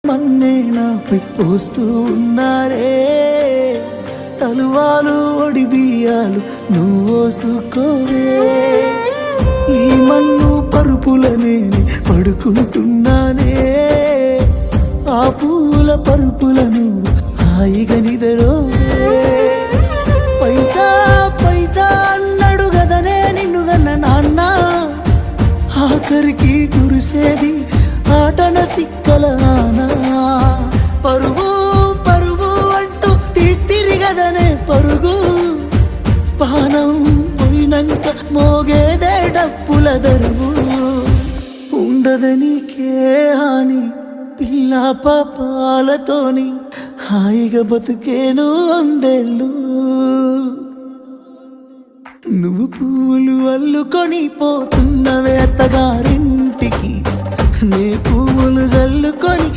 మన్నే నాపై పోస్తూ ఉన్నారే తలువాలు ఒడి బియ్యాలు నువ్వోసుకోవే ఈ మన్ను పరుపులనే పడుకుంటున్నానే ఆ పూల పరుపులను హాయిగా నిదరోవే పైసా పైసా అన్నాడు గదనే నిన్ను గన్న నాన్న ఆఖరికి కురిసేది ఆటన సిక్కలానా పరుగు పరుగు అంటూ తీస్తిరి గదనే పరుగు పానం పోయినంక మోగేదే డప్పుల దరువు ఉండదనికే హాని పిల్ల పాపాలతోని హాయిగా బతుకేను వందేళ్ళు నువ్వు పువ్వులు అల్లుకొని పోతున్నవే అత్తగారింటికి నే పువ్వులు జల్లుకొని